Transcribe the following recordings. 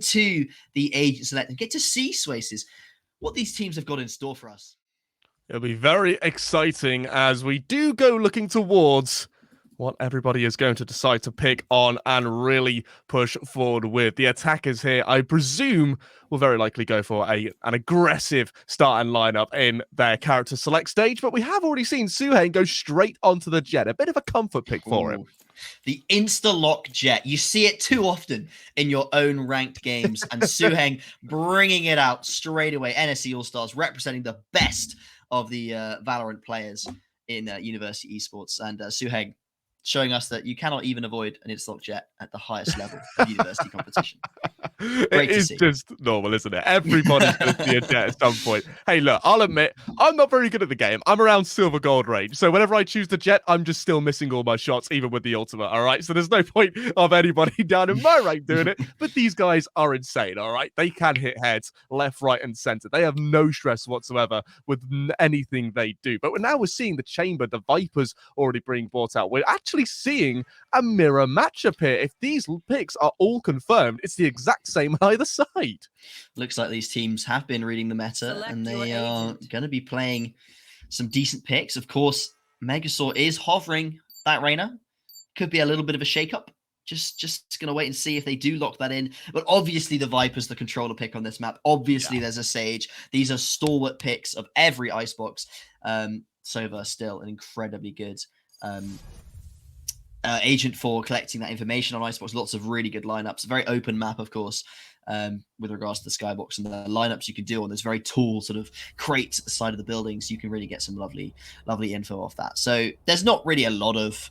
to the Agent Select and get to see, Swaces, what these teams have got in store for us. It'll be very exciting as we do go looking towards what everybody is going to decide to pick on and really push forward with. The attackers here, I presume, will very likely go for an aggressive starting lineup in their character select stage, but we have already seen Suhain go straight onto the Jet. A bit of a comfort pick for him. The insta-lock Jet. You see it too often in your own ranked games, and Suhain bringing it out straight away. NSE ALLSTARS representing the best of the Valorant players in University Esports, and Suhain showing us that you cannot even avoid an insta-lock Jet at the highest level of university competition. It is just normal, isn't it? Everybody's going to see a Jet at some point. Hey, look, I'll admit, I'm not very good at the game. I'm around silver gold range. So whenever I choose the Jet, I'm just still missing all my shots, even with the ultimate, all right? So there's no point of anybody down in my rank doing it. But these guys are insane, all right? They can hit heads left, right, and center. They have no stress whatsoever with anything they do. But now we're seeing the Chamber, the Vipers already being brought out. We're actually seeing a mirror matchup here. If these picks are all confirmed, it's the exact same on either side. Looks like these teams have been reading the meta and they are going to be playing some decent picks. Of course, Megasaur is hovering that Reyna. Could be a little bit of a shakeup. Just going to wait and see if they do lock that in. But obviously the Viper's the controller pick on this map. Obviously there's a Sage. These are stalwart picks of every icebox. Sova still an incredibly good agent for collecting that information on Icebox. Lots of really good lineups. A very open map, of course, with regards to the Skybox and the lineups you can do on this very tall sort of crate at the side of the building. So you can really get some lovely info off that. So there's not really a lot of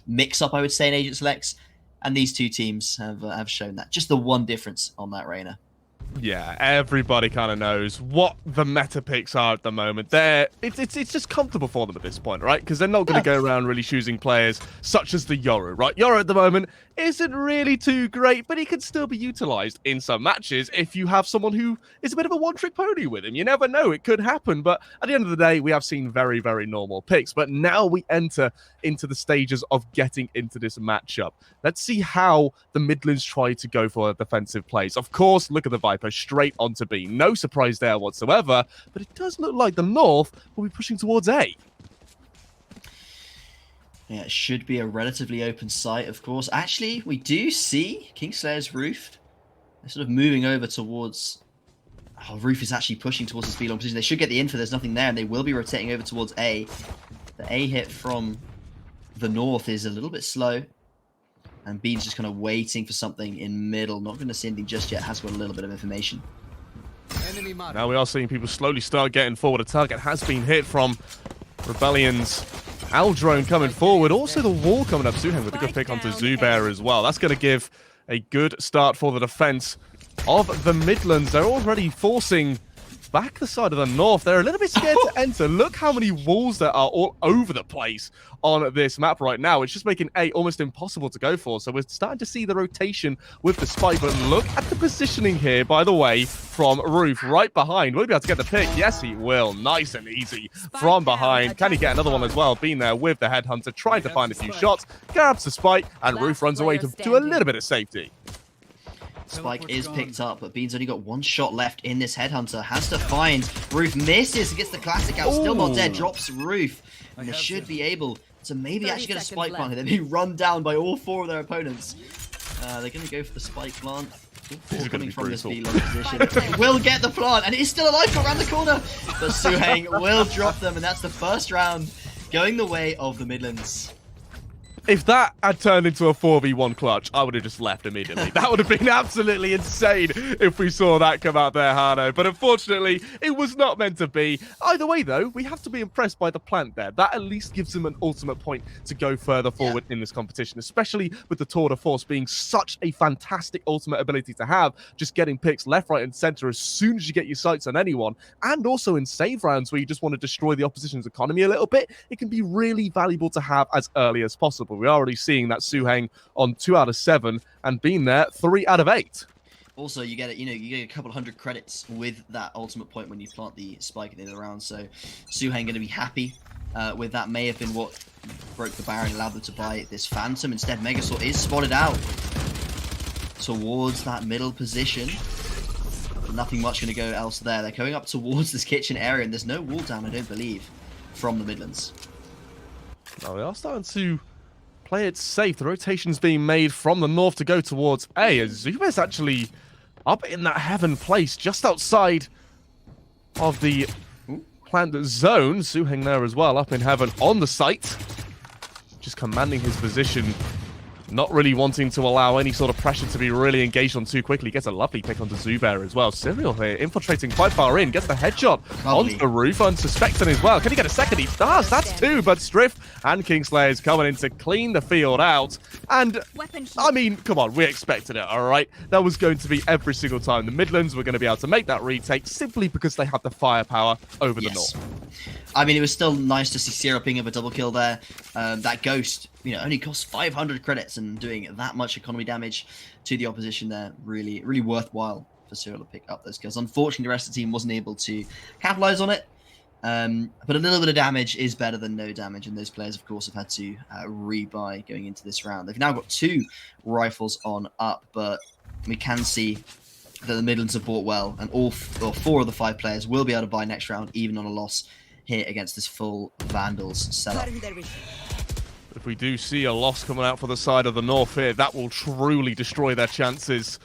mix-up, I would say, in Agent Selects. And these two teams have shown that. Just the one difference on that Reyna. Yeah, everybody kind of knows what the meta picks are at the moment. It's just comfortable for them at this point, right? Because they're not going to go around really choosing players such as the Yoru, right? Yoru at the moment isn't really too great, but he can still be utilized in some matches if you have someone who is a bit of a one-trick pony with him. You never know, it could happen, but at the end of the day, we have seen very, very normal picks. But now we enter into the stages of getting into this matchup. Let's see how the Midlands try to go for defensive plays. Of course, look at the Viper straight onto B. No surprise there whatsoever, but it does look like the North will be pushing towards A. Yeah, it should be a relatively open site, of course. Actually, we do see Kingslayer's Roof. They're sort of moving over towards... Oh, Roof is actually pushing towards the B long position. They should get the info. There's nothing there, and they will be rotating over towards A. The A hit from the North is a little bit slow. And Bean's just kind of waiting for something in middle. Not going to see anything just yet. Has got a little bit of information. Now we are seeing people slowly start getting forward. A target has been hit from Rebellion's Owl Drone coming forward. Also the wall coming up. Suhain with a good pick onto Zubair as well. That's going to give a good start for the defense of the Midlands. They're already forcing back the side of the North. They're a little bit scared to enter. Look how many walls there are all over the place on this map right now. It's just making A almost impossible to go for. So we're starting to see the rotation with the spike. But look at the positioning here, by the way, from Roof right behind. Will he be able to get the pick? Yes, he will. Nice and easy from behind. Can he get another one as well? Being there with the Headhunter, trying to find a few shots. Grabs the spike, and Roof runs away to a little bit of safety. Spike is picked up, but Bean's only got one shot left in this Headhunter. Has to find Roof. Misses and gets the classic out. Still not dead. Drops Roof. And they should be able to maybe actually get a spike plant here. They've been run down by all four of their opponents. They're going to go for the spike plant. Coming from this B-long position. Will get the plant, and he's still alive around the corner. But Suhain will drop them, and that's the first round going the way of the Midlands. If that had turned into a 4v1 clutch, I would have just left immediately. That would have been absolutely insane if we saw that come out there, Hano. But unfortunately, it was not meant to be. Either way, though, we have to be impressed by the plant there. That at least gives him an ultimate point to go further forward in this competition, especially with the Tour de Force being such a fantastic ultimate ability to have, just getting picks left, right, and center as soon as you get your sights on anyone. And also in save rounds where you just want to destroy the opposition's economy a little bit, it can be really valuable to have as early as possible. We're already seeing that Suhain on 2 out of 7 and being there 3 out of 8. Also, you get you get a couple of 100 credits with that ultimate point when you plant the spike at the end of the round. So Suhain going to be happy with that. May have been what broke the barrier and allowed them to buy this Phantom. Instead, Megasaur is spotted out. towards that middle position. Nothing much going to go else there. They're going up towards this kitchen area, and there's no wall down, I don't believe, from the Midlands. Now they are starting to play it safe. The rotation's being made from the north to go towards A, as Zubair's actually up in that heaven place just outside of the plant zone. Suheng there as well, up in heaven on the site. Just commanding his position. Not really wanting to allow any sort of pressure to be really engaged on too quickly. Gets a lovely pick onto Zubair as well. Serial here, infiltrating quite far in. Gets the headshot onto the roof, unsuspecting as well. Can he get a second? He does. That's two, but Striff and Kingslayer is coming in to clean the field out. And, I mean, come on, we expected it, all right? That was going to be every single time. The Midlands were going to be able to make that retake simply because they had the firepower over the north. I mean, it was still nice to see Serial picking up a double kill there. That Ghost, you know, only cost 500 credits and doing that much economy damage to the opposition there. Really, really worthwhile for Serial to pick up those kills. Unfortunately, the rest of the team wasn't able to capitalize on it. But a little bit of damage is better than no damage, and those players, of course, have had to rebuy going into this round. They've now got 2 rifles on up, but we can see that the Midlands have bought well, and all 4 of the 5 players will be able to buy next round, even on a loss here against this full Vandals setup. If we do see a loss coming out for the side of the north here, that will truly destroy their chances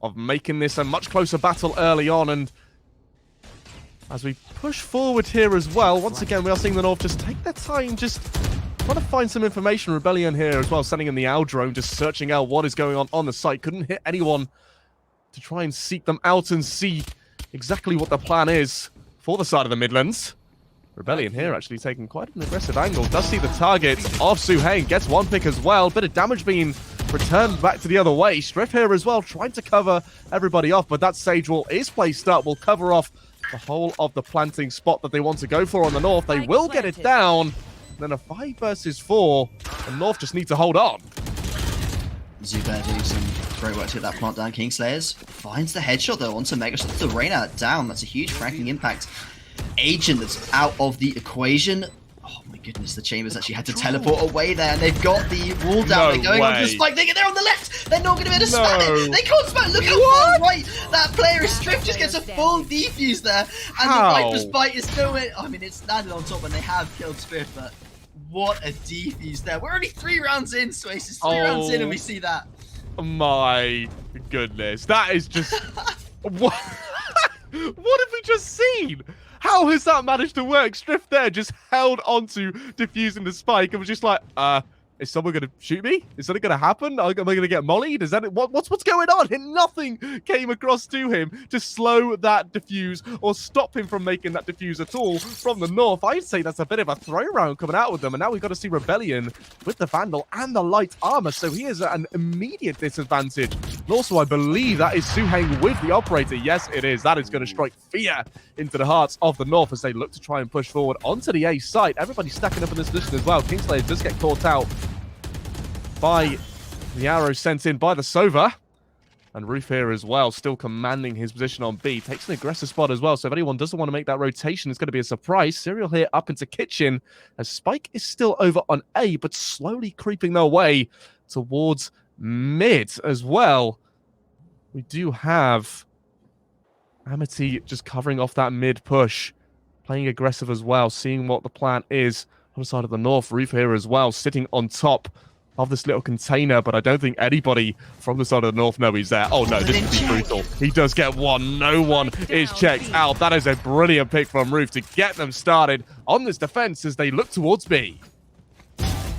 of making this a much closer battle early on. And as we push forward here as well, once again, we are seeing the north just take their time, just trying to find some information. Rebellion here as well, sending in the AL drone, just searching out what is going on the site. Couldn't hit anyone to try and seek them out and see exactly what the plan is for the side of the Midlands. Rebellion here actually taking quite an aggressive angle. Does see the target of Suheng. Gets one pick as well. Bit of damage being returned back to the other way. Striff here as well, trying to cover everybody off. But that Sage Wall is placed up. Will cover off the whole of the planting spot that they want to go for on the north. They will get it down. Then a 5 versus 4. The north just need to hold on. Zubair doing some great work to get that plant down. Kingslayers finds the headshot though onto Megastar. The Reyna down. That's a huge cracking impact. Agent that's out of the equation. Oh my goodness, the Chambers actually had to teleport away there, and they've got the wall down. They're going on to the spike. They're on the left. They're not going to be able to spam it. They can't spam it. Look how far right that player is. Striff just gets a full defuse there, and the Viper's bite is still in. I mean, it's landed on top, and they have killed Striff, but what a defuse there. We're only 3 rounds in, Swace. It's 3 rounds in, and we see that. My goodness, that is just what? What have we just seen? How has that managed to work? Striff there just held onto defusing the spike and was just like, is someone going to shoot me? Is something going to happen? Am I going to get mollied? Is that what's going on? And nothing came across to him to slow that defuse or stop him from making that defuse at all from the north. I'd say that's a bit of a throw round coming out with them. And now we've got to see Rebellion with the Vandal and the light armor. So he is at an immediate disadvantage. And also, I believe that is Suheng with the operator. Yes, it is. That is going to strike fear into the hearts of the north as they look to try and push forward onto the A site. Everybody's stacking up in this position as well. Kingslayer does get caught out by the arrow sent in by the Sova. And Roof here as well, still commanding his position on B. Takes an aggressive spot as well, so if anyone doesn't want to make that rotation, it's going to be a surprise. Serial here up into kitchen, as Spike is still over on A, but slowly creeping their way towards mid as well. We do have Amity just covering off that mid push, playing aggressive as well, seeing what the plan is on the side of the north. Roof here as well, sitting on top of this little container, but I don't think anybody from the side of the north know he's there. Oh no, this would be brutal. He does get one. No one is checked out. That is a brilliant pick from Roof to get them started on this defense as they look towards B.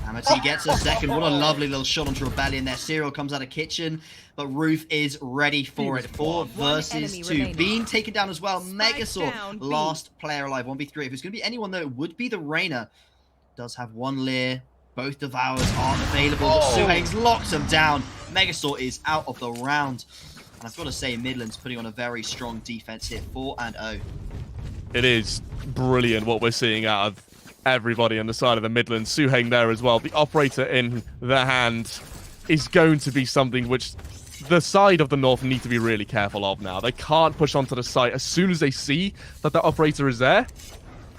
Amity gets a second. What a lovely little shot onto Rebellion there. Serial comes out of kitchen, but Roof is ready for it. 4 versus 2. Being taken down as well. Megasaur, last player alive. 1v3. If it's going to be anyone, though, it would be the Reyna. Does have 1 Leer. Both Devours aren't available, but Suheng's locked them down. Megasaur is out of the round. And I've got to say, Midlands putting on a very strong defense here. 4-0. It is brilliant what we're seeing out of everybody on the side of the Midlands. Suheng there as well. The operator in the hand is going to be something which the side of the north need to be really careful of now. They can't push onto the site as soon as they see that the operator is there.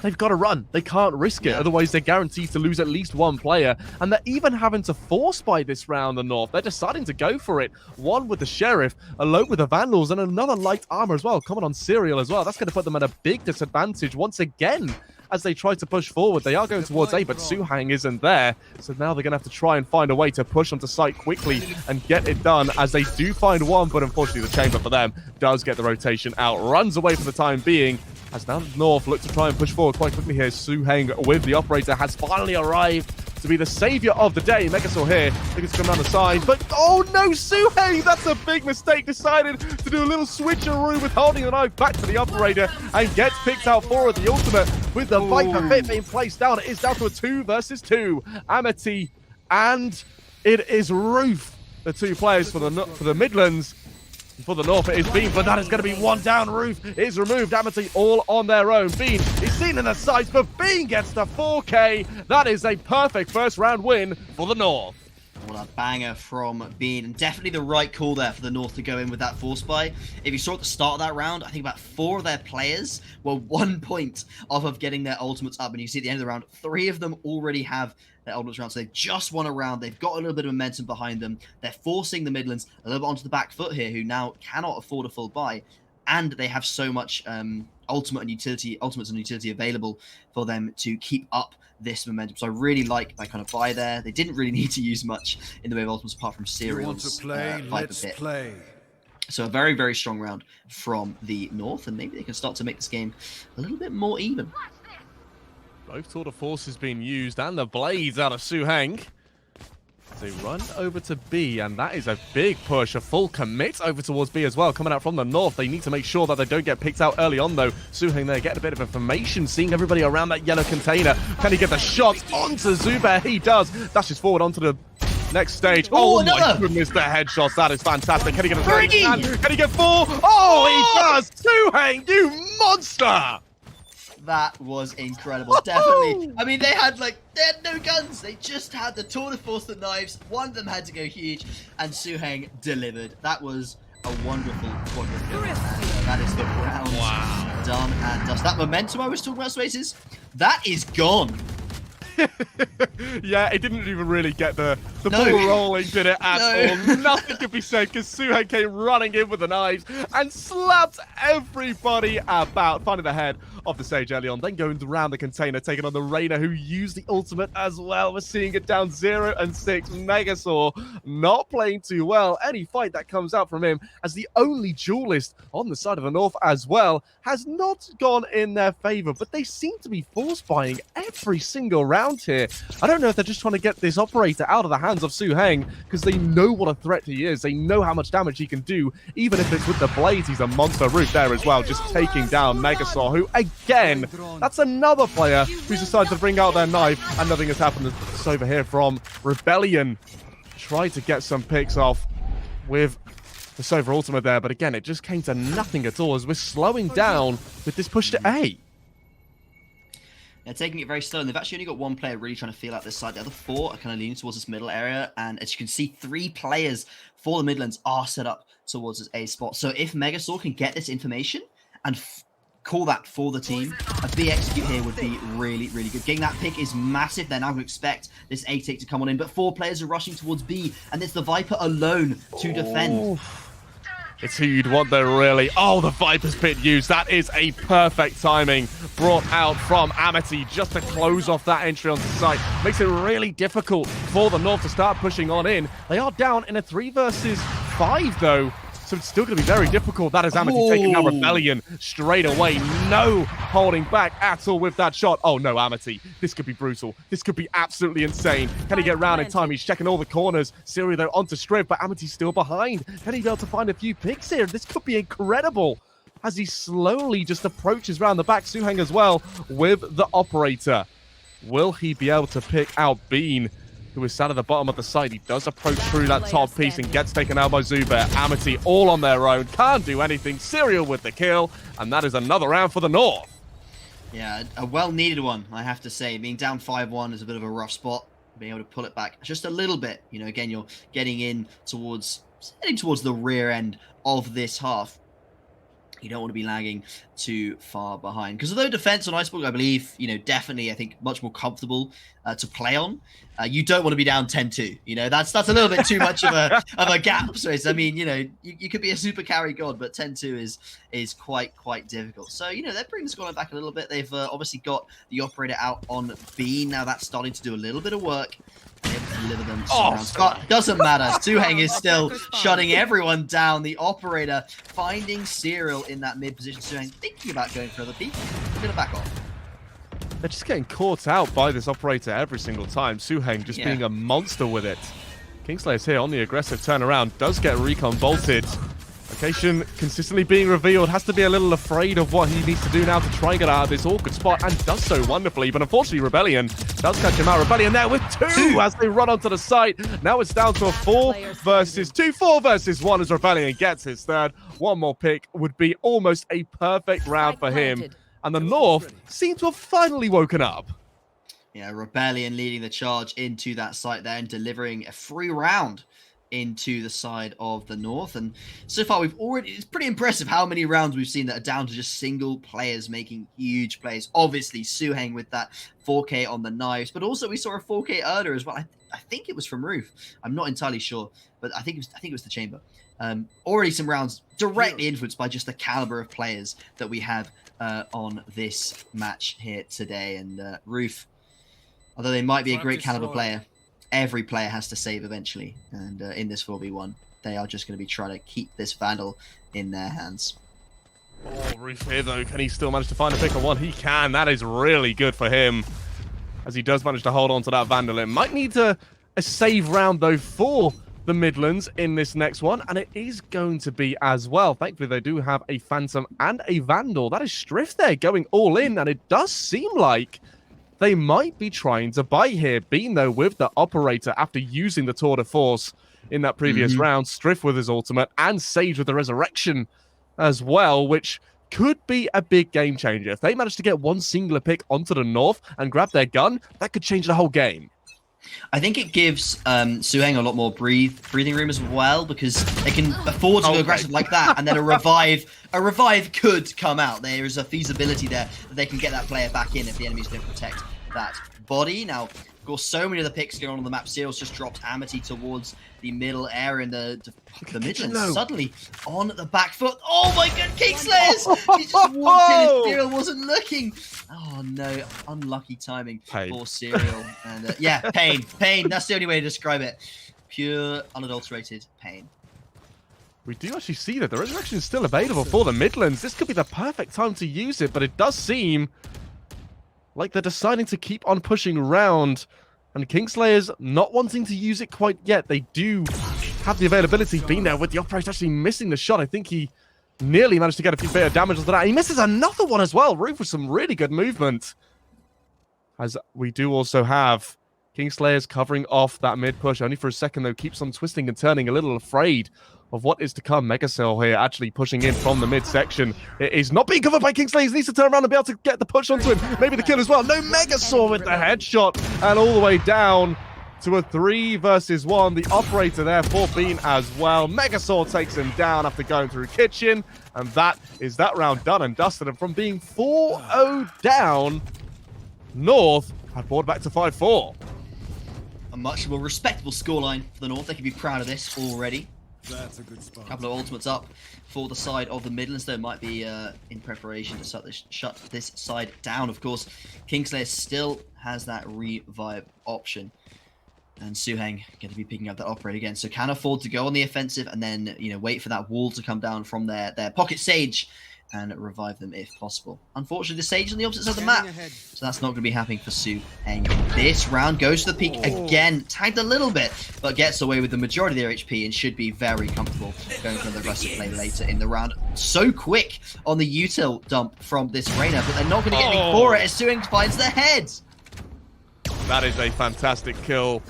they've got to run. They can't risk it. Otherwise, they're guaranteed to lose at least one player. And they're even having to force buy this round, the North. They're deciding to go for it. One with the Sheriff, alone with the Vandals, and another light armor as well, coming on Serial as well. That's going to put them at a big disadvantage once again. As they try to push forward, they are going towards A, but Suhang isn't there. So now they're going to have to try and find a way to push onto site quickly and get it done, as they do find one, but unfortunately the chamber for them does get the rotation out. Runs away for the time being, as now North look to try and push forward quite quickly here. Suhang with the operator has finally arrived to be the savior of the day. Megasaur here, looking to come down the side, but oh no, Suhang, that's a big mistake. Decided to do a little switcheroo with holding the knife back to the operator and gets picked out for the ultimate with the Viper Fit being placed down. It is down to a 2 versus 2. Amity and it is Roof, the two players for the Midlands. For the North, it is Bean, but that is going to be one down. Roof is removed. Amity all on their own. Bean is seen in the sights, but Bean gets the 4K. That is a perfect first round win for the North. What a banger from Bean, and definitely the right call there for the North to go in with that force buy. If you saw at the start of that round, I think about 4 of their players were 1 point off of getting their ultimates up, and you see at the end of the round, 3 of them already have their ultimates round, so they've just won a round. They've got a little bit of momentum behind them. They're forcing the Midlands a little bit onto the back foot here, who now cannot afford a full buy, and they have so much ultimates and utility available for them to keep up this momentum. So I really like that kind of buy there. They didn't really need to use much in the way of ultimates apart from Serial's Viper Pit. So a very, very strong round from the North, and maybe they can start to make this game a little bit more even. Both Tour de Forces being used, and the blades out of Suhang. They run over to B, and that is a big push, a full commit over towards B as well. Coming out from the North, they need to make sure that they don't get picked out early on, though. Suhang there getting a bit of information, seeing everybody around that yellow container. Can he get the shot onto Zubair? He does. Dashes forward onto the next stage. Oh my goodness, the headshots. That is fantastic. Can he get a 3? Can he get 4? Oh, he does. Suhang, you monster. That was incredible. Definitely. I mean, they had no guns. They just had the Tour de Force, the knives. One of them had to go huge, and Suhang delivered. That was a wonderful quadruple. And that is the round done and dust. That momentum I was talking about, Spaces, that is gone. Yeah, it didn't even really get the ball rolling, did it, at all? Nothing could be said, because Suhang came running in with the knives and slapped everybody about, finding the head of the stage early on, then going around the container, taking on the Reyna, who used the ultimate as well. We're seeing it down 0 and 6. Megasaur not playing too well. Any fight that comes out from him, as the only duelist on the side of the North as well, has not gone in their favor, but they seem to be force buying every single round here. I don't know if they're just trying to get this operator out of the hands of Suhang, because they know what a threat he is. They know how much damage he can do, even if it's with the blades. He's a monster. Roof there as well, just taking down Megasaur, who again, that's another player who's decided to bring out their knife, and nothing has happened. It's over here from Rebellion. Tried to get some picks off with the Sova ultimate there, but again, it just came to nothing at all, as we're slowing down with this push to A. They're taking it very slow, and they've actually only got 1 player really trying to feel out this side. The other 4 are kind of leaning towards this middle area, and as you can see, 3 players for the Midlands are set up towards this A spot. So if Megasaur can get this information and call that for the team, a B execute here would be really, really good. Getting that pick is massive. They're now going to expect this A take to come on in, but 4 players are rushing towards B, and it's the Viper alone to defend. It's who you'd want there, really. Oh, the Viper's Pit used. That is a perfect timing brought out from Amity just to close off that entry onto the site. Makes it really difficult for the North to start pushing on in. They are down in a 3 versus 5, though. So it's still going to be very difficult. That is Amity taking out Rebellion straight away. No holding back at all with that shot. Oh no, Amity. This could be brutal. This could be absolutely insane. Can he get round in time? He's checking all the corners. Siri, though, onto Striv, but Amity's still behind. Can he be able to find a few picks here? This could be incredible, as he slowly just approaches round the back. Suhang as well with the operator. Will he be able to pick out Bean, who is sat at the bottom of the site? He does approach through that top piece and gets taken out by Zubair. Amity all on their own, can't do anything. Serial with the kill, and that is another round for the North. Yeah, a well-needed one, I have to say. Being down 5-1 is a bit of a rough spot. Being able to pull it back just a little bit. You know, again, you're heading towards the rear end of this half. You don't want to be lagging too far behind. Because although defense on Iceberg, I believe, definitely, I think, much more comfortable to play on, you don't want to be down 10-2. That's a little bit too much of a gap. So I mean, you could be a super carry god, but 10-2 is quite difficult. So, they're bringing the scoreline back a little bit. They've obviously got the operator out on B. Now that's starting to do a little bit of work. Deliver them rounds. But doesn't matter. Suheng is still shutting everyone down. The operator finding Serial in that mid position. Suheng thinking about going for the peak. Going to back off. They're just getting caught out by this operator every single time. Suheng just being a monster with it. Kingslayer's here on the aggressive turnaround. Does get recon bolted. Location consistently being revealed. Has to be a little afraid of what he needs to do now to try and get out of this awkward spot, and does so wonderfully. But unfortunately, Rebellion does catch him out. Rebellion there with two as they run onto the site. Now it's down to a 4 versus 2. 4 versus 1 as Rebellion gets his third. One more pick would be almost a perfect round for him. And the North seem to have finally woken up. Yeah, Rebellion leading the charge into that site there and delivering a free round into the side of the North. And so far it's pretty impressive how many rounds we've seen that are down to just single players making huge plays. Obviously Suheng with that 4K on the knives, but also we saw a 4K earlier as well. I think it was from Roof. I'm not entirely sure, but I think it was the chamber. Already some rounds directly influenced by just the caliber of players that we have on this match here today. And Roof, although they might be a great caliber player, every player has to save eventually, and in this 4v1, they are just going to be trying to keep this Vandal in their hands. Oh, Roof here though, can he still manage to find a pick on one? He can. That is really good for him, as he does manage to hold on to that Vandal. It might need a save round though for the Midlands in this next one, and it is going to be as well. Thankfully, they do have a Phantom and a Vandal. That is Striff there going all in, and it does seem like they might be trying to buy here. Bean, though, with the operator after using the Tour de Force in that previous round. Striff with his ultimate and Sage with the Resurrection as well, which could be a big game changer. If they manage to get one singular pick onto the North and grab their gun, that could change the whole game. I think it gives Suheng a lot more breathing room as well, because they can afford to go aggressive like that, and then a revive could come out. There is a feasibility there that they can get that player back in if the enemies don't protect that body. Now, of course, so many of the picks going on the map. Serials just dropped Amity towards the middle area in the Midlands. Suddenly on the back foot. Oh my god, Kingslayers! He just walked in and Serial wasn't looking. Oh no, unlucky timing for Serial. And yeah, pain. That's the only way to describe it. Pure, unadulterated pain. We do actually see that the Resurrection is still available for the Midlands. This could be the perfect time to use it, but it does seem like they're deciding to keep on pushing around, and Kingslayers not wanting to use it quite yet. They do have the availability. Being there with the operator actually missing the shot. I think he nearly managed to get a few bit of damage onto that. He misses another one as well. Roof with some really good movement. As we do also have Kingslayers covering off that mid push. Only for a second though, keeps on twisting and turning, a little afraid of what is to come. Megacell here actually pushing in from the midsection. It is not being covered by Kingslayers. Needs to turn around and be able to get the push onto him. Maybe the kill as well. No, Megasaw with the headshot. And all the way down to a 3 versus 1. The operator there for Bean as well. Megasaw takes him down after going through Kitchen. And that is that round done and dusted. And from being 4-0 down, North have brought back to 5-4. A much more respectable scoreline for the North. They can be proud of this already. That's a good spot. A couple of ultimates up for the side of the Midlands, though, might be in preparation to shut this side down. Of course, Kingslayer still has that revive option. And Suheng going to be picking up that operator again. So can afford to go on the offensive and then, wait for that wall to come down from their pocket Sage and revive them if possible. Unfortunately, the Sage on the opposite side of the map, so that's not going to be happening for Suheng. This round goes to the peak again, tagged a little bit, but gets away with the majority of their HP and should be very comfortable going for the aggressive play later in the round. So quick on the util dump from this Reyna, but they're not going to get anything for it as Suheng finds their head. That is a fantastic kill.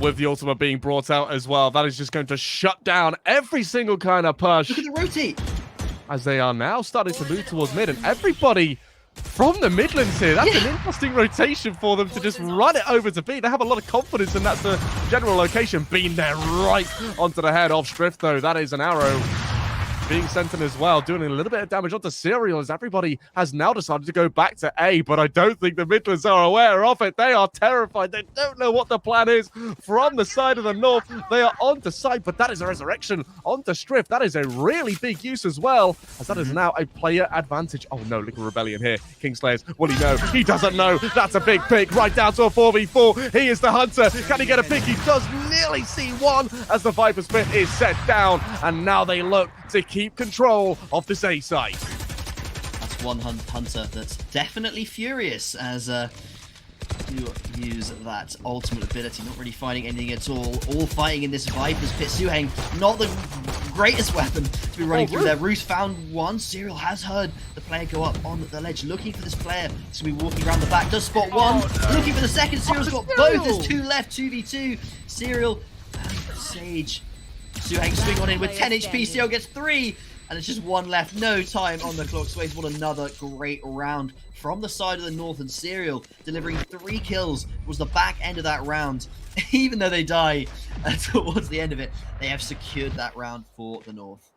With the ultimate being brought out as well, that is just going to shut down every single kind of push. Look at the rotate. As they are now starting to move towards mid, and everybody from the Midlands here. That's an interesting rotation for them to just run it over to B. They have a lot of confidence, and that's the general location. Being there right onto the head of Striff, though. That is an arrow being sent in as well, doing a little bit of damage onto Serial as everybody has now decided to go back to A, but I don't think the Midlands are aware of it. They are terrified. They don't know what the plan is from the side of the North. They are onto site, but that is a resurrection onto Strift. That is a really big use as well, as that is now a player advantage. Oh no, little rebellion here. Kingslayers, will he know? He doesn't know. That's a big pick right down to a 4v4. He is the hunter. Can he get a pick? He does nearly see one as the Viper's pit is set down, and now they look to keep control of this A site. That's one hunter that's definitely furious as you use that ultimate ability, not really finding anything at all fighting in this Viper's pit. Suheng, not the greatest weapon to be running through there. Roos found one. Serial has heard the player go up on the ledge, looking for this player to be walking around the back. Does spot one, looking for the second. Serial's got both. There's two left, 2v2. Serial and Sage. Suheng swing on in with 10 HP. Serial gets 3. And it's just one left. No time on the clock. Sways, what another great round from the side of the North, and Serial delivering 3 kills was the back end of that round. Even though they die towards the end of it, they have secured that round for the North.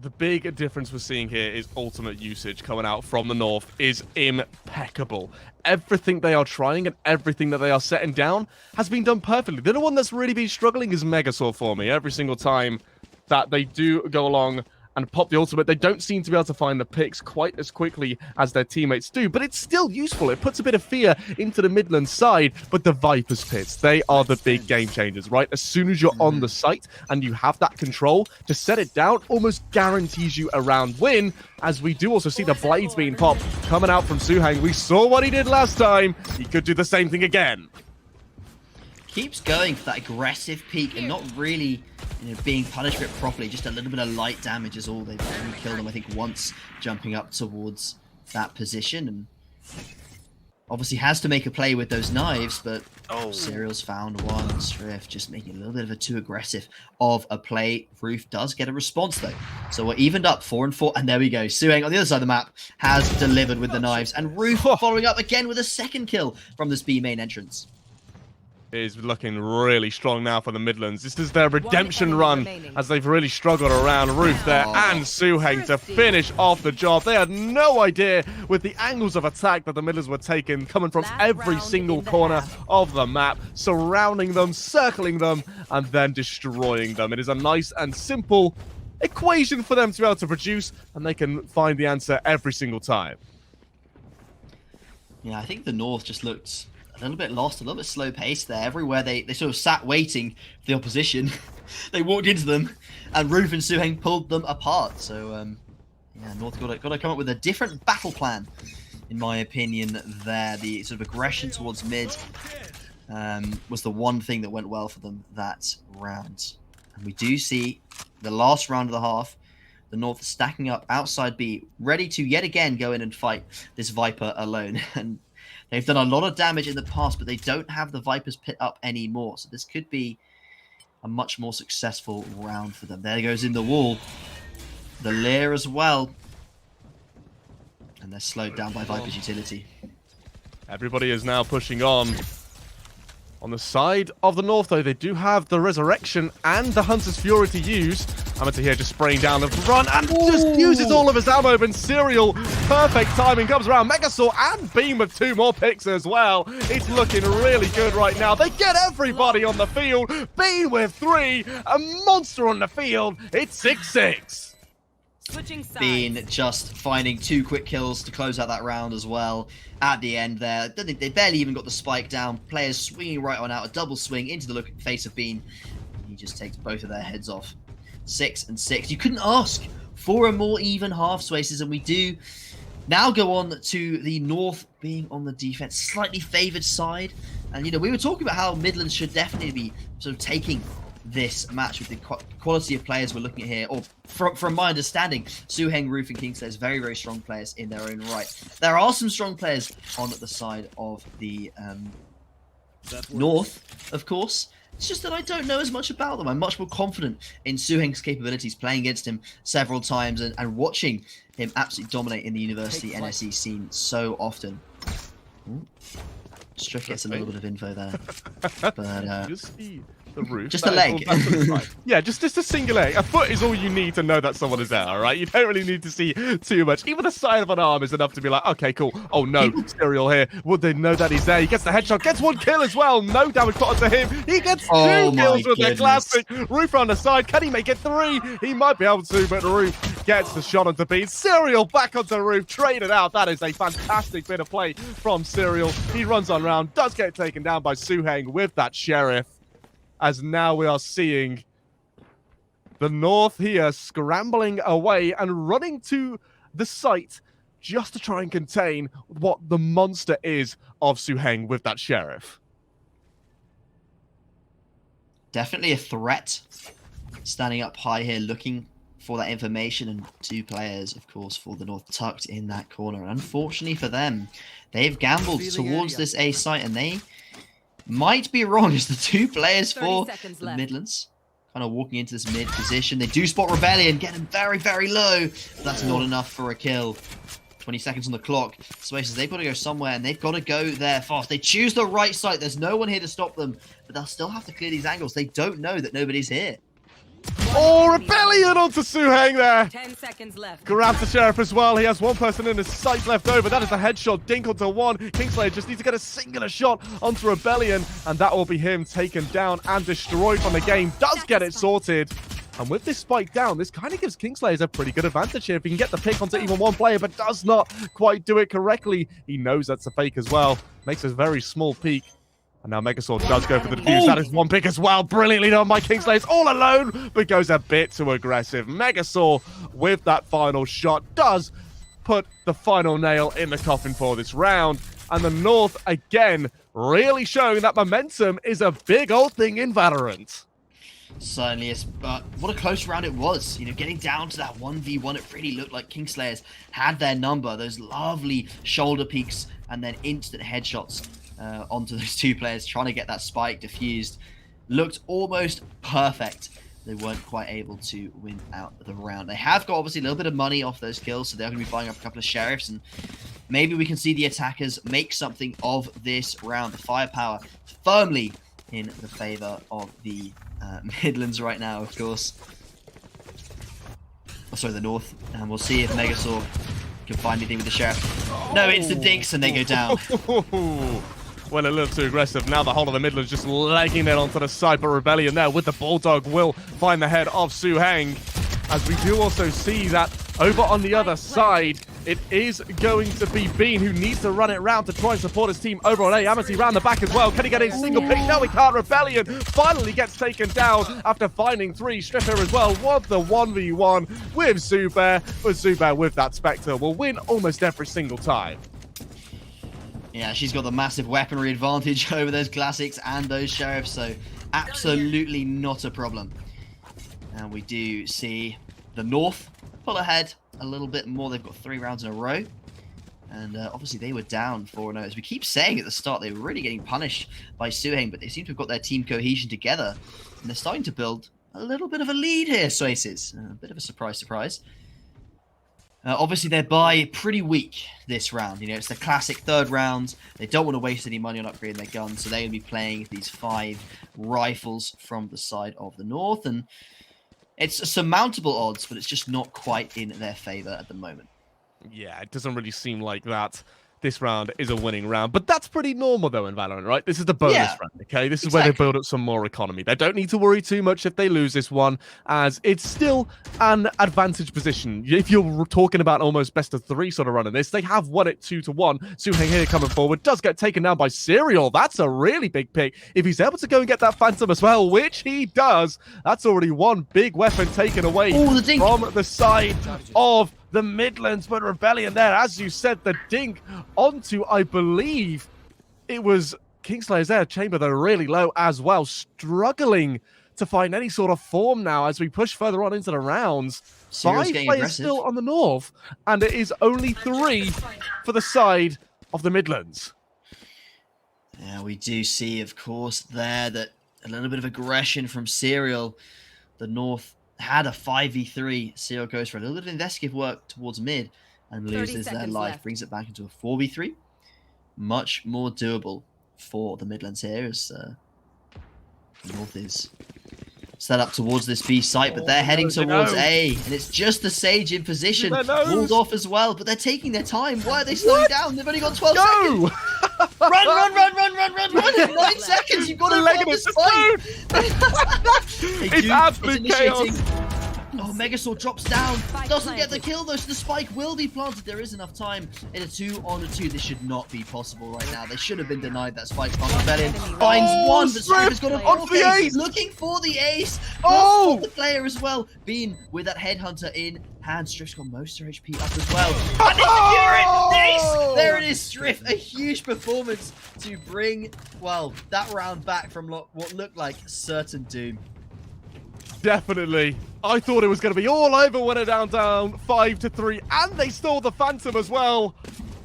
The big difference we're seeing here is ultimate usage coming out from the North is impeccable. Everything they are trying and everything that they are setting down has been done perfectly. The only one that's really been struggling is Megasaur for me. Every single time that they do go along and pop the ultimate, they don't seem to be able to find the picks quite as quickly as their teammates do, but it's still useful. It puts a bit of fear into the Midlands side, but the Viper's pits, they are the big game changers, right? As soon as you're on the site and you have that control to set it down, almost guarantees you a round win, as we do also see the blades being popped coming out from Suheng. We saw what he did last time. He could do the same thing again. Keeps going for that aggressive peak and not really, being punished for it properly. Just a little bit of light damage is all. They've only killed him, I think, once jumping up towards that position, and obviously has to make a play with those knives, but Serial's found one. Strift just making a little bit of a too aggressive of a play. Roof does get a response though, so we're evened up 4-4, and there we go. Suheng on the other side of the map has delivered with the knives, and Roof following up again with a second kill from this B main entrance. Is looking really strong now for the Midlands. This is their redemption run as they've really struggled around Roof there and Suheng to finish off the job. They had no idea with the angles of attack that the Midlands were taking, coming from every single corner of the map, surrounding them, circling them, and then destroying them. It is a nice and simple equation for them to be able to produce, and they can find the answer every single time. Yeah, I think the North just looked a little bit lost, a little bit slow paced there. Everywhere they sort of sat waiting for the opposition. They walked into them, and Roof and Suheng pulled them apart. So, yeah, North got to come up with a different battle plan, in my opinion. There, the sort of aggression towards mid was the one thing that went well for them that round. And we do see the last round of the half, the North stacking up outside B, ready to yet again go in and fight this Viper alone. And they've done a lot of damage in the past, but they don't have the Viper's pit up anymore. So this could be a much more successful round for them. There goes in the wall. The Lear as well. And they're slowed down by Viper's utility. Everybody is now pushing on. On the side of the North, though, they do have the Resurrection and the Hunter's Fury to use. Amateur here just spraying down the front and just uses all of his ammo, and Serial, perfect timing, comes around. Megasaur and Beam with 2 more picks as well. It's looking really good right now. They get everybody on the field. Beam with 3, a monster on the field. It's 6-6. Bean just finding 2 quick kills to close out that round as well. At the end there, they barely even got the spike down. Players swinging right on out, a double swing into the face of Bean. He just takes both of their heads off. 6-6. You couldn't ask for a more even half, Swaces, and we do now go on to the North being on the defense, slightly favored side. And we were talking about how Midlands should definitely be sort of taking this match with the quality of players we're looking at here, or from my understanding, Suheng, Roof, and Kingslayers, very, very strong players in their own right. There are some strong players on the side of the North, of course. It's just that I don't know as much about them. I'm much more confident in Suheng's capabilities, playing against him several times and watching him absolutely dominate in the University NSE scene so often. Strick gets a little bit of info there. But the roof. Just a leg. Yeah, just a single leg. A foot is all you need to know that someone is there, all right? You don't really need to see too much. Even the side of an arm is enough to be like, okay, cool. Oh, no, Serial here. Would they know that he's there? He gets the headshot, gets 1 kill as well. No damage put onto him. He gets 2 kills with the classic. Roof on the side. Can he make it 3? He might be able to, but Roof gets the shot onto Bean. Serial back onto Roof, traded out. That is a fantastic bit of play from Serial. He runs on round, does get taken down by Suheng with that Sheriff. As now we are seeing the North here scrambling away and running to the site just to try and contain what the monster is of Suheng with that Sheriff. Definitely a threat. Standing up high here, looking for that information, and 2 players, of course, for the North tucked in that corner. And unfortunately for them, they've gambled towards this A site, and they might be wrong as the 2 players for the Midlands kind of walking into this mid position. They do spot Rebellion, getting very, very low. That's not enough for a kill. 20 seconds on the clock. Spaces, they've got to go somewhere, and they've got to go there fast. They choose the right site. There's no one here to stop them, but they'll still have to clear these angles. They don't know that nobody's here. Oh, Rebellion onto Suheng there. 10 seconds left. Grabs the Sheriff as well. He has 1 person in his sight left over. That is a headshot. Dink onto 1. Kingslayer just needs to get a singular shot onto Rebellion, and that will be him taken down and destroyed from the game. Does get it sorted. And with this spike down, this kind of gives Kingslayers a pretty good advantage here. If he can get the pick onto even 1 player, but does not quite do it correctly. He knows that's a fake as well. Makes a very small peek. And now Megasaur does go for the defuse. That is 1 pick as well. Brilliantly done by Kingslayers all alone, but goes a bit too aggressive. Megasaur with that final shot does put the final nail in the coffin for this round. And the North, again, really showing that momentum is a big old thing in Valorant. Certainly is, but what a close round it was. You know, getting down to that 1v1, it really looked like Kingslayers had their number. Those lovely shoulder peeks and then instant headshots onto those 2 players, trying to get that spike diffused. Looked almost perfect. They weren't quite able to win out the round. They have got, obviously, a little bit of money off those kills, so they're going to be buying up a couple of Sheriffs, and maybe we can see the attackers make something of this round. The firepower firmly in the favor of the Midlands right now, of course. Oh, sorry, the North. And we'll see if Megasaur can find anything with the Sheriff. No, it's the dinks, and they go down. Went a little too aggressive. Now the whole of the Midlands just legging it onto the side, but Rebellion there with the Bulldog will find the head of Suheng. As we do also see that over on the other side, it is going to be Bean who needs to run it round to try and support his team over on A. Amity round the back as well. Can he get a single pick? No, he can't. Rebellion finally gets taken down after finding 3. Strip here as well. What the 1v1 with Zubair. But Zubair with that Spectre will win almost every single time. Yeah, she's got the massive weaponry advantage over those classics and those Sheriffs, so absolutely not a problem. And we do see the North pull ahead a little bit more. They've got 3 rounds in a row. And obviously they were down 4-0. As we keep saying at the start, they were really getting punished by Suheng, but they seem to have got their team cohesion together. And they're starting to build a little bit of a lead here, Spaces. A bit of a surprise, surprise. Obviously, they're by pretty weak this round. You know, it's the classic 3rd round. They don't want to waste any money on upgrading their guns, so they're going to be playing these 5 rifles from the side of the North. And it's surmountable odds, but it's just not quite in their favor at the moment. Yeah, it doesn't really seem like that. This round is a winning round, but that's pretty normal though in Valorant, right? This is the bonus round, okay? This is where they build up some more economy. They don't need to worry too much if they lose this one, as it's still an advantage position. If you're talking about almost best of 3 sort of run in this, they have won it 2-1. Suheng here coming forward, does get taken down by Serial. That's a really big pick. If he's able to go and get that Phantom as well, which he does, that's already 1 big weapon taken away from the side of the Midlands. But Rebellion there, as you said, the dink onto, I believe it was Kingslayer's there. Chamber, though, really low as well, struggling to find any sort of form now as we push further on into the rounds. 5 players still on the North, and it is only 3 for the side of the Midlands. Yeah, we do see, of course, there that a little bit of aggression from Serial. The North had a 5v3. Serial goes for a little bit of investigative work towards mid and loses their life. Brings it back into a 4v3. Much more doable for the Midlands here as North is set up towards this B site, but they're heading towards A, and it's just the Sage in position, walled off as well, but they're taking their time. Why are they slowing down? They've only got 12 seconds. Run! In 9 seconds, you've got to leg this fight. It's absolute chaos. Oh, Megasaur drops down. Doesn't get the kill though, so the spike will be planted. There is enough time. In a 2-on-2, this should not be possible right now. They should have been denied that spike. Rebellion finds one, but Strife has got a on the ace. Looking for the ace. Oh, the player as well. Bean with that headhunter in hand. Striff's got most of her HP up as well. And they secure it. Ace. There it is, Striff. A huge performance to bring, well, that round back from what looked like certain doom. Definitely. I thought it was going to be all over when it down 5-3, and they stole the Phantom as well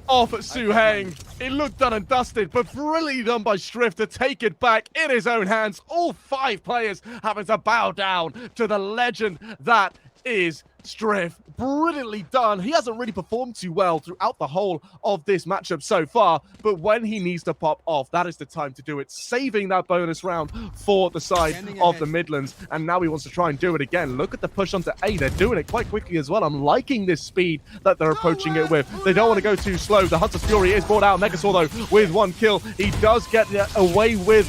off at Su Heng. It looked done and dusted, but brilliantly done by Striff to take it back in his own hands. All 5 players having to bow down to the legend that is Striff. Brilliantly done. He hasn't really performed too well throughout the whole of this matchup so far, but when he needs to pop off, that is the time to do it, saving that bonus round for the side of the Midlands, and now he wants to try and do it again. Look at the push onto A. They're doing it quite quickly as well. I'm liking this speed that they're approaching it with. They don't want to go too slow. The Hunter's Fury is brought out. Megasaur, though, with 1 kill. He does get away with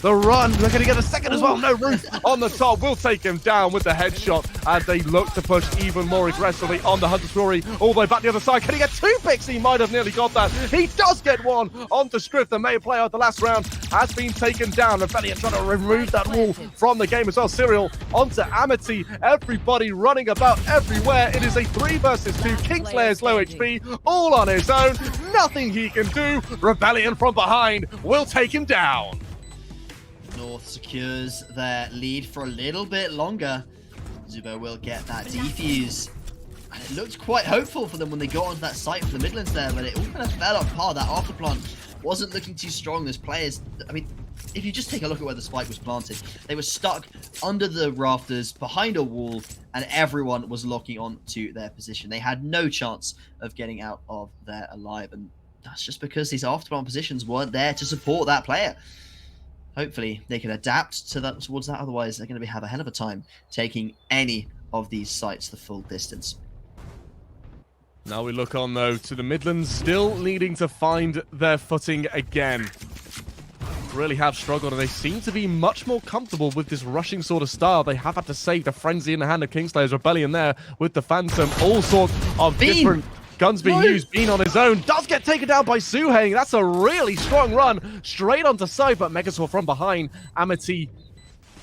the run. They're going to get a second as well. No, Roof on the top will take him down with the headshot as they look to push even more aggressively on the Hunter's Fury. All the way back the other side. Can he get 2 picks? He might have nearly got that. He does get 1 onto Striff. The main player of the last round has been taken down. Rebellion trying to remove that wall from the game as well. Serial onto Amity. Everybody running about everywhere. It is a 3 versus 2. Kingslayer's low HP, all on his own. Nothing he can do. Rebellion from behind will take him down. North secures their lead for a little bit longer. Zubo will get that defuse. And it looked quite hopeful for them when they got onto that site for the Midlands there, but it all kind of fell apart. That afterplant wasn't looking too strong. Those players, I mean, if you just take a look at where the spike was planted, they were stuck under the rafters behind a wall, and everyone was locking on to their position. They had no chance of getting out of there alive, and that's just because these afterplant positions weren't there to support that player. Hopefully they can adapt to that towards that, otherwise they're going to have a hell of a time taking any of these sites the full distance. Now we look on, though, to the Midlands, still needing to find their footing again. Really have struggled, and they seem to be much more comfortable with this rushing sort of style. They have had to save the frenzy in the hand of Kingslayer's Rebellion there with the Phantom. All sorts of different guns being used. Bean on his own does get taken down by Su Heng. That's a really strong run straight onto side, but Megasaur from behind. Amity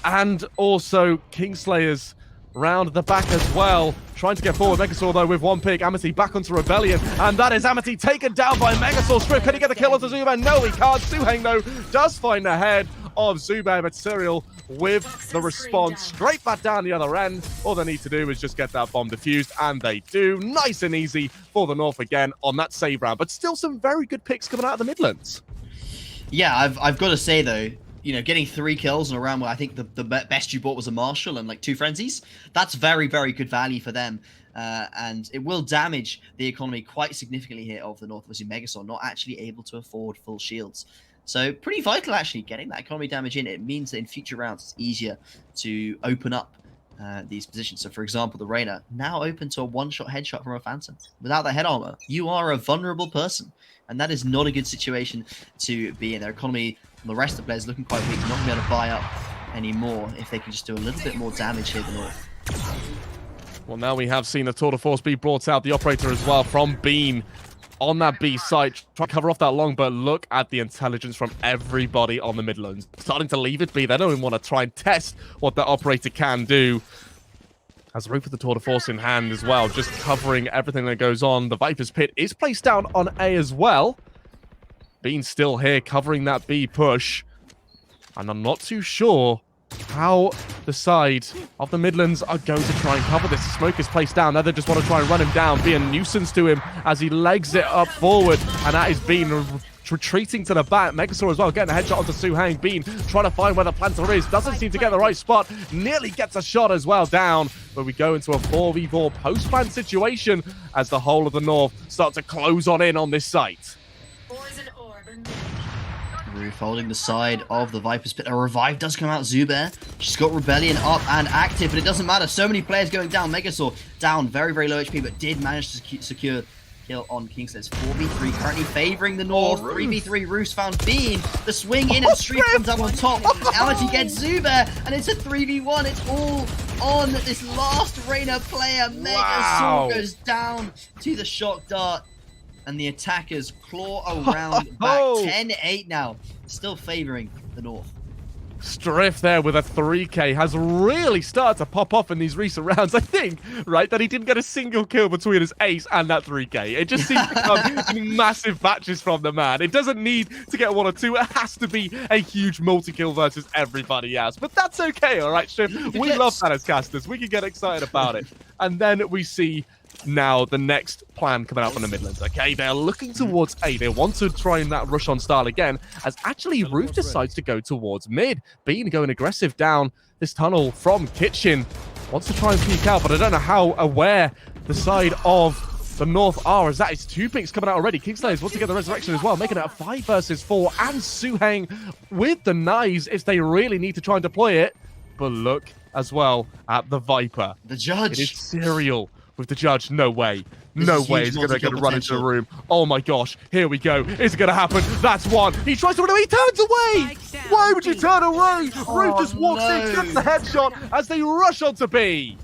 and also Kingslayer's round the back as well. Trying to get forward. Megasaur, though, with 1 pick. Amity back onto Rebellion. And that is Amity taken down by Megasaur. Striff, can he get the kill onto Zubair? No, he can't. Su Heng, though, does find the head of Zubair, but Serial with the response straight back down the other end. All they need to do is just get that bomb defused, and they do. Nice and easy for the North again on that save round, but still some very good picks coming out of the Midlands. Yeah, I've got to say, though, you know, getting 3 kills in a round where I think the best you bought was a Marshall and like 2 frenzies, that's very, very good value for them. And it will damage the economy quite significantly here of the North versus Megasaur, not actually able to afford full shields. So pretty vital, actually, getting that economy damage in. It means that in future rounds, it's easier to open up these positions. So, for example, the Reyna, now open to a 1-shot headshot from a Phantom. Without the head armor, you are a vulnerable person. And that is not a good situation to be in. Their economy, the rest of the players looking quite weak, not going to be able to buy up anymore if they can just do a little bit more damage here in the North. Well, now we have seen the tour de force be brought out, the operator as well from Bean on that B site. Try to cover off that long, but look at the intelligence from everybody on the Midlands. Starting to leave it be. They don't even want to try and test what the operator can do. As Roof with the tour de force in hand as well, just covering everything that goes on. The Viper's Pit is placed down on A as well. Bean still here covering that B push. And I'm not too sure how the side of the Midlands are going to try and cover this. The smoke is placed down. Now they just want to try and run him down, be a nuisance to him as he legs it up forward. And that is Bean retreating to the back. Megasaur as well, getting a headshot onto Su Heng. Bean trying to find where the planter is. Doesn't seem to get the right spot. Nearly gets a shot as well down. But we go into a 4v4 post-plant situation as the whole of the North start to close on in on this site. Roof holding the side of the Viper's pit. A revive does come out. Zubair, she's got Rebellion up and active, but it doesn't matter. So many players going down. Megasaur down, very, very low HP, but did manage to secure kill on Kingslayer. 4v3 currently favoring the North. 3v3, Roos found Bean. The swing in and Street comes up on top. Amity gets Zubair, and it's a 3v1. It's all on this last Reyna player. Megasaur goes down to the shock dart. And the attackers claw around back. 10-8 now. Still favoring the North. Striff there with a 3K has really started to pop off in these recent rounds. I think, right, that he didn't get a single kill between his ace and that 3K. It just seems to come massive batches from the man. It doesn't need to get 1 or 2. It has to be a huge multi-kill versus everybody else. But that's okay, all right, Striff? We love that as casters. We can get excited about it. And then we see now the next plan coming out from the Midlands. Okay, they're looking towards A. They want to try and that rush on style again, as actually Roof decides to go towards mid. Bean going aggressive down this tunnel from Kitchen. Wants to try and peek out, but I don't know how aware the side of the North are, as that is 2 picks coming out already. Kingslayers want to get the resurrection as well, making it a 5 versus 4, and Suheng with the knives if they really need to try and deploy it. But look as well at the Viper. The Judge. It is Serial with the Judge. No way. No way he's going to run into the room. Oh my gosh. Here we go. Is it going to happen? That's one. He tries to run away. He turns away. Why would you turn away? Roof just walks in, gets the headshot as they rush onto B.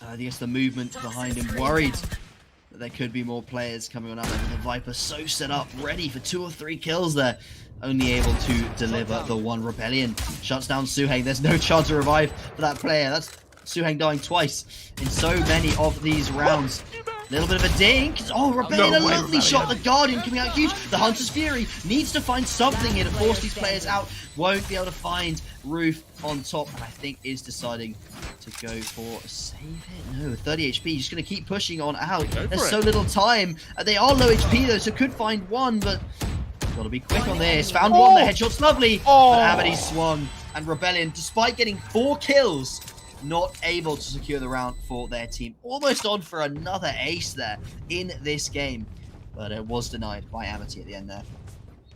I guess the movement behind him, worried that there could be more players coming on up. And the Viper so set up, ready for 2 or 3 kills there. Only able to deliver the 1 Rebellion. Shuts down Suheng. There's no chance to revive for that player. That's Suheng dying twice in so many of these rounds. A little bit of a dink. Oh, Rebellion, a lovely shot. The Guardian coming out huge. The Hunter's Fury needs to find something here to force these players out. Won't be able to find Roof on top, and I think is deciding to go for a save hit. No, 30 HP. Just going to keep pushing on out. There's so little time. They are low HP though, so could find one, but gotta be quick on this. Found one. The headshot's lovely. But Amity swung, and Rebellion, despite getting 4 kills, not able to secure the round for their team. Almost on for another ace there in this game, but it was denied by Amity at the end there.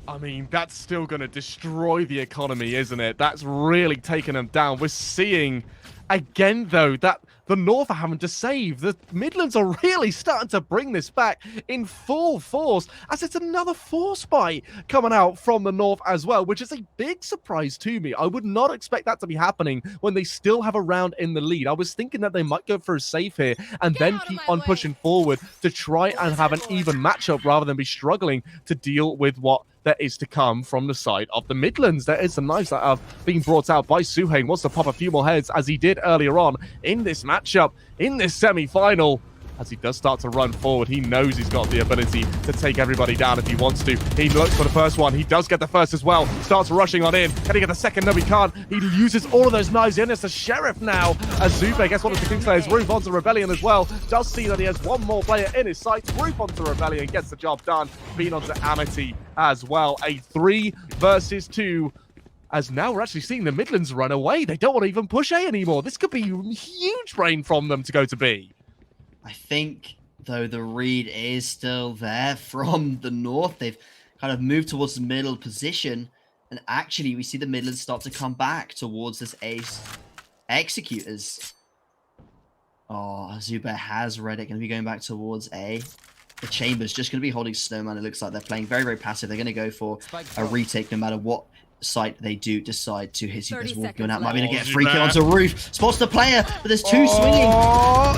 I mean, that's still going to destroy the economy, isn't it? That's really taking them down. We're seeing, again, though, that the North are having to save. The Midlands are really starting to bring this back in full force, as it's another force fight coming out from the North as well, which is a big surprise to me. I would not expect that to be happening when they still have a round in the lead. I was thinking that they might go for a save here and then keep on pushing forward to try and have an even matchup rather than be struggling to deal with what there is to come from the side of the Midlands. There is some knives that have been brought out by Suheng. Wants to pop a few more heads, as he did earlier on in this matchup, in this semi-final. As he does start to run forward, he knows he's got the ability to take everybody down if he wants to. He looks for the first one. He does get the first as well. Starts rushing on in. Can he get the second? No, he can't. He uses all of those knives in. It's the Sheriff now. As Zube gets one of the Kingslayers. Roof onto Rebellion as well. Does see that he has one more player in his sights. Roof onto Rebellion. Gets the job done. Bean onto Amity as well. A 3 versus 2. As now we're actually seeing the Midlands run away. They don't want to even push A anymore. This could be huge brain from them to go to B. I think, though, the read is still there from the North. They've kind of moved towards the middle position. And actually, we see the Midlands start to come back towards this ace. Executors. Oh, Zubair has read it. Going to be going back towards A. The Chamber's just going to be holding Snowman. It looks like they're playing very, very passive. They're going to go for a retake no matter what site they do decide to hit. Zubair's walk going out. Might be going to get a free kill onto Roof. Spots the player, but there's 2 swinging.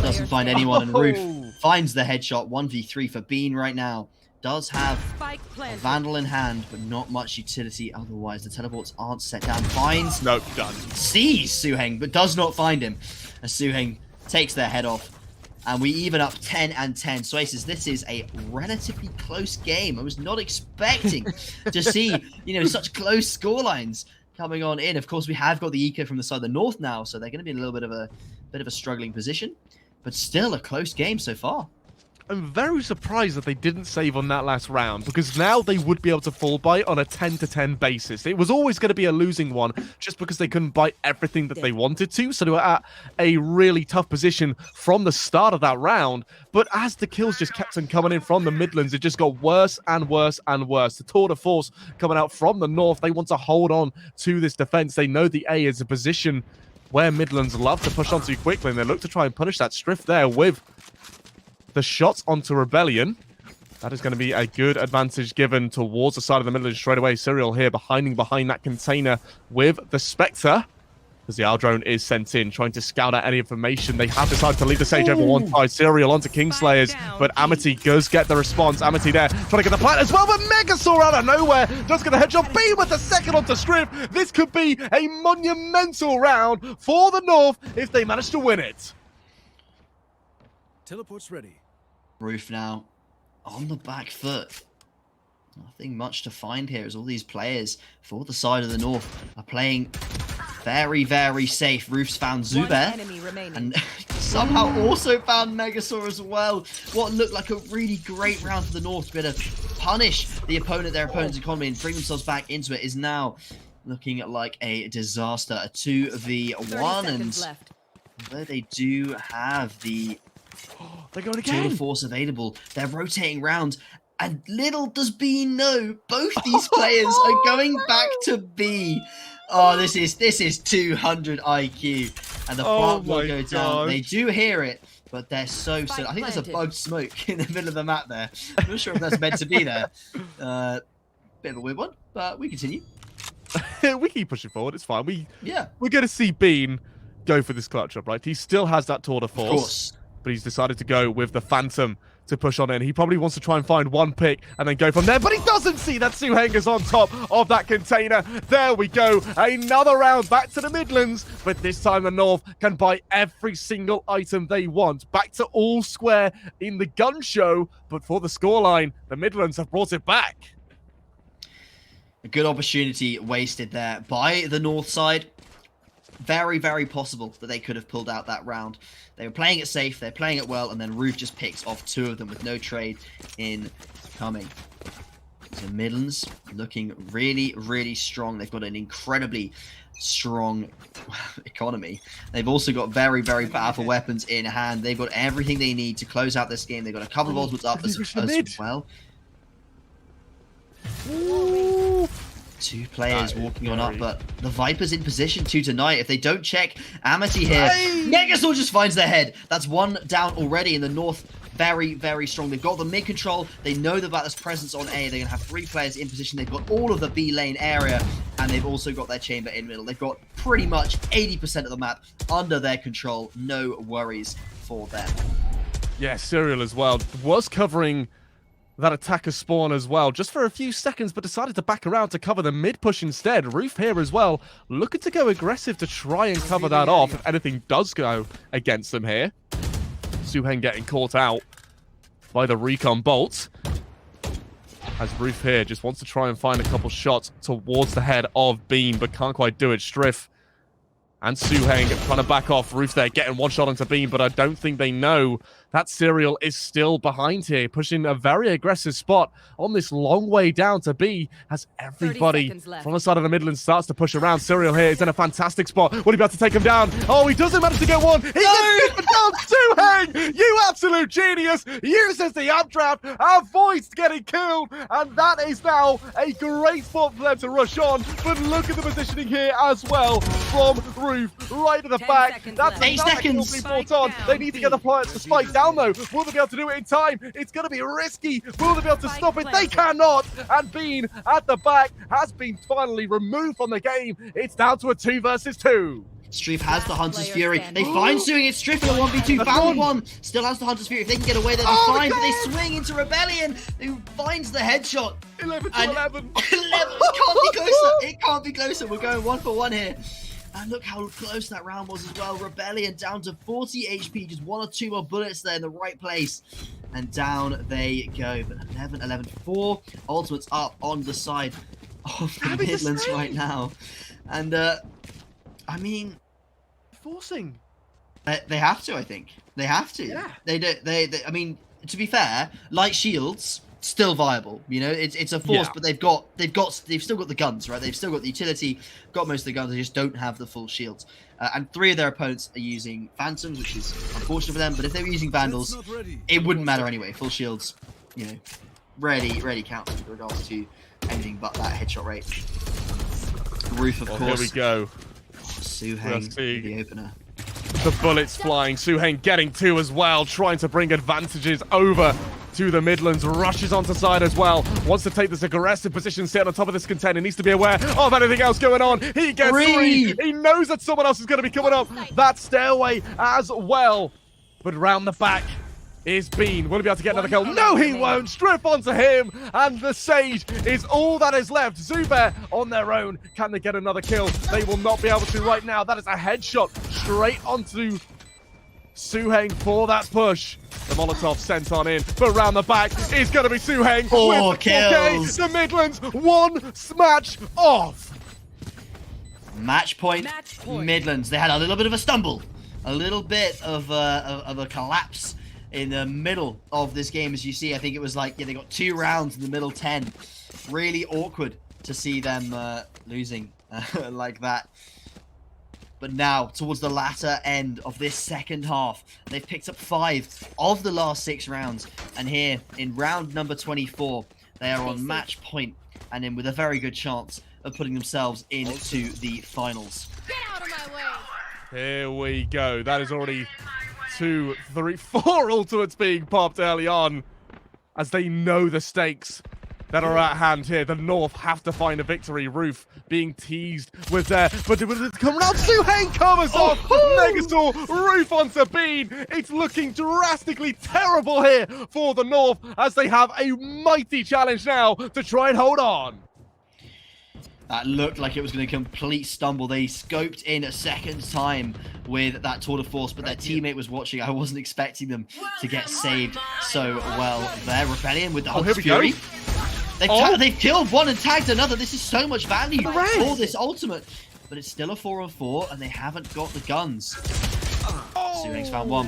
Doesn't find anyone, and Roof finds the headshot. 1v3 for Bean right now. Does have a Vandal in hand, but not much utility otherwise. The teleports aren't set down. Finds, nope, done. Sees Suheng, but does not find him. As Suheng takes their head off. And we even up 10 and 10. So Aces, this is a relatively close game. I was not expecting to see, such close scorelines coming on in. Of course, we have got the eco from the side of the North now, so they're going to be in a little bit of a struggling position, but still a close game so far. I'm very surprised that they didn't save on that last round, because now they would be able to fall by on a 10-10 basis. It was always going to be a losing one just because they couldn't buy everything that they wanted to, so they were at a really tough position from the start of that round. But as the kills just kept on coming in from the Midlands, it just got worse and worse and worse. The tour de force coming out from the north, they want to hold on to this defense. They know the A is a position where Midlands love to push on too quickly, and they look to try and punish that Striff there with the shots onto Rebellion. That is going to be a good advantage given towards the side of the Midlands straight away. Serial here behind that container with the Spectre, as the drone is sent in, trying to scout out any information. They have decided to leave the stage over one side. Serial onto Kingslayers, but Amity does get the response. Amity there, trying to get the plant as well, but Megasaur out of nowhere does get a headshot. B with the second onto Striff. This could be a monumental round for the North if they manage to win it. Teleport's ready. Roof now on the back foot. Nothing much to find here as all these players for the side of the North are playing very, very safe. Roof's found Zubair and somehow also found Megasaur as well. What looked like a really great round for the North to be able to punish their opponent's economy and bring themselves back into it is now looking like a disaster. A 2v1, and although they do have the they're going again. Tour de force available, they're rotating round. And little does B know, both these players are going back to B. Oh, this is 200 IQ. And the plant will go down. They do hear it, but they're so... I think there's a bugged smoke in the middle of the map there. I'm not sure if that's meant to be there. Bit of a weird one, but we continue. We keep pushing forward, it's fine. We're going to see Bean go for this clutch up, right? He still has that tour de force. Of course. But he's decided to go with the Phantom to push on in. He probably wants to try and find one pick and then go from there, but he doesn't see that Suhenga's on top of that container. There we go. Another round back to the Midlands, but this time the North can buy every single item they want. Back to all square in the gun show, but for the scoreline, the Midlands have brought it back. A good opportunity wasted there by the North side. Very, very possible that they could have pulled out that round. They were playing it safe, they're playing it well, and then Roof just picks off two of them with no trade incoming. So Midlands looking really, really strong. They've got an incredibly strong economy. They've also got very, very powerful weapons in hand. They've got everything they need to close out this game. They've got a couple of ultimates up as well. Ooh. Two players walking on up, but the Viper's in position to tonight. If they don't check Amity here, Megasaur just finds their head. That's one down already in the North. Very, very strong. They've got the mid control. They know about this presence on A. They're going to have three players in position. They've got all of the B lane area, and they've also got their chamber in middle. They've got pretty much 80% of the map under their control. No worries for them. Yeah, Serial as well was covering that attacker spawn as well, just for a few seconds, but decided to back around to cover the mid push instead. Roof here as well, looking to go aggressive to try and cover that off if anything does go against them here. Suheng getting caught out by the recon bolt, as Roof here just wants to try and find a couple shots towards the head of Beam, but can't quite do it. Striff and Suheng trying to back off. Roof there getting one shot onto Beam, but I don't think they know that Serial is still behind here, pushing a very aggressive spot on this long way down to B, as everybody from the side of the Midlands starts to push around. Serial here is in a fantastic spot. Will he be able to take him down? Oh, he doesn't manage to get one. He gets down. Suheng, you absolute genius, uses the updraft, avoids getting killed, and that is now a great spot for them to rush on. But look at the positioning here as well from Roof, right at the back. That's 8 seconds. Be brought on. They need to get the players to spike down though. Will they be able to do it in time? It's going to be risky. Will they be able to stop it? They cannot. And Bean at the back has been finally removed from the game. It's down to a 2 versus 2. Striff has the Hunter's Fury. They find Suing. It's Striff in a 1v2. Found one. Still has the Hunter's Fury. If they can get away, they'll be fine. But they swing into Rebellion, who finds the headshot. 11 to 11. 11. It can't be closer. It can't be closer. We're going 1 for 1 here. And look how close that round was as well. Rebellion down to 40 HP. Just 1 or 2 more bullets there in the right place. And down they go. But 11, 4 ultimates up on the side of the Midlands right now. And, I mean... Forcing. They have to, I think. They have to. Yeah. They I mean, to be fair, light shields still viable. You know, it's a force, but they've still got the guns, right? They've still got the utility, got most of the guns. They just don't have the full shields. And 3 of their opponents are using Phantoms, which is unfortunate for them. But if they were using Vandals, it wouldn't matter anyway. Full shields, you know, rarely counts with regards to anything but that headshot rate. Roof, of course. Here we go. Suheng, the opener. The bullets flying. Suheng getting 2 as well, trying to bring advantages over to the Midlands. Rushes onto side as well. Wants to take this aggressive position, sit on top of this container. Needs to be aware of anything else going on. He gets 3. He knows that someone else is going to be coming up that stairway as well. But round the back is Bean. Will he be able to get another kill? No, he won't. Strip onto him. And the Sage is all that is left. Zubair on their own. Can they get another kill? They will not be able to right now. That is a headshot straight onto Suheng for that push. The Molotov sent on in, but round the back is going to be Suheng. 4 kills. The Midlands, 1 match off. Match point, Midlands. They had a little bit of a stumble, a little bit of a collapse in the middle of this game. As you see, I think it was like, they got 2 rounds in the middle 10. Really awkward to see them losing like that. But now, towards the latter end of this second half, they've picked up 5 of the last 6 rounds. And here, in round number 24, they are on match point, and in with a very good chance of putting themselves into the finals. Get out of my way! Here we go. That is already 2, 3, 4 ultimates being popped early on, as they know the stakes that are at hand here. The North have to find a victory. Roof being teased with their, but it's coming out. Suheng covers off. Megastor, Roof onto Bean. It's looking drastically terrible here for the North, as they have a mighty challenge now to try and hold on. That looked like it was going to complete stumble. They scoped in a second time with that tour de force, but their teammate was watching. I wasn't expecting them to get saved so well there. Rebellion with the Hunt's Fury. They've killed one and tagged another. This is so much value for this ultimate. But it's still a 4-on-4, and they haven't got the guns. Suheng's found 1.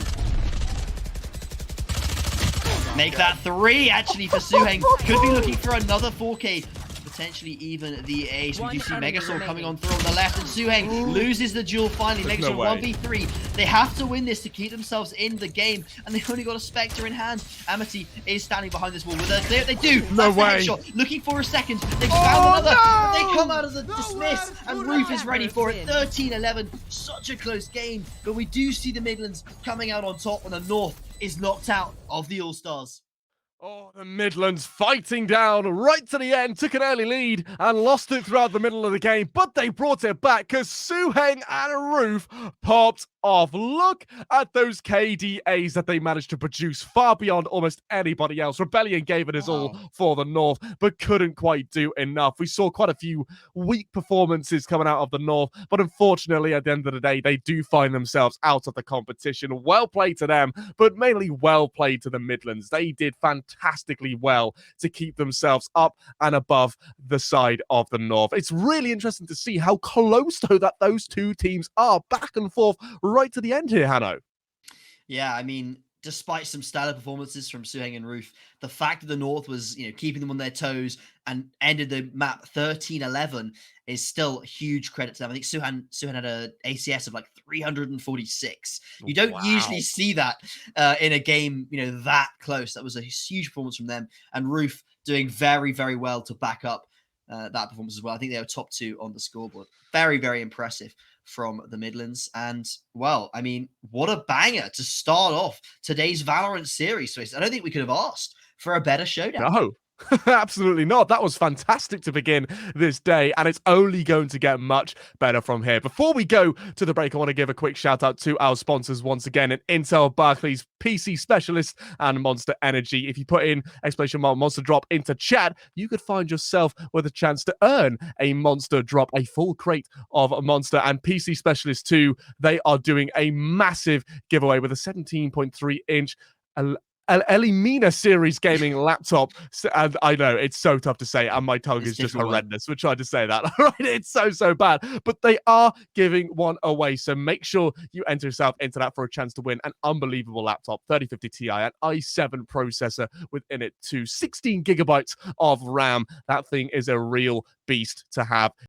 Make that 3, actually, for Suheng. Could be looking for another 4K. Potentially even the ace. We do see Megasword coming on through on the left, and Suheng loses the duel finally. Megasword 1v3. They have to win this to keep themselves in the game, and they've only got a Spectre in hand. Amity is standing behind this wall with a clear. They do. No way. The headshot. Looking for a second. They've found another. No! They come out of the dismiss, and Roof is ready for it. 13-11. Such a close game, but we do see the Midlands coming out on top, and the North is knocked out of the All-Stars. Oh, the Midlands fighting down right to the end, took an early lead and lost it throughout the middle of the game, but they brought it back because Suheng and Roof popped off. Look at those KDAs that they managed to produce, far beyond almost anybody else. Rebellion gave it his all for the North, but couldn't quite do enough. We saw quite a few weak performances coming out of the North, but unfortunately, at the end of the day, they do find themselves out of the competition. Well played to them, but mainly well played to the Midlands. They did fantastically well to keep themselves up and above the side of the North. It's really interesting to see how close, though, that those 2 teams are, back and forth right to the end here, Hanno. Yeah, I mean, despite some stellar performances from Suheng and Roof, the fact that the North was, keeping them on their toes and ended the map 13-11 is still huge credit to them. I think Suheng had a ACS of like 346. You don't usually see that in a game, that close. That was a huge performance from them. And Roof doing very, very well to back up that performance as well. I think they were top 2 on the scoreboard. Very, very impressive from the Midlands. And, well, I mean, what a banger to start off today's Valorant series. I don't think we could have asked for a better showdown. No. Absolutely not. That was fantastic to begin this day, and it's only going to get much better from here. Before we go to the break, I want to give a quick shout out to our sponsors once again, Intel, Barclays, PC Specialist, and Monster Energy. If you put in ! Monster Drop into chat, you could find yourself with a chance to earn a Monster Drop, a full crate of Monster. And PC Specialist 2, they are doing a massive giveaway with a 17.3-inch Elimina series gaming laptop. And I know it's so tough to say, and my tongue is just horrendous. We're trying to say that, right? It's so bad. But they are giving one away, so make sure you enter yourself into that for a chance to win an unbelievable laptop, 3050 Ti, an i7 processor within it too, 16 gigabytes of RAM. That thing is a real beast to have.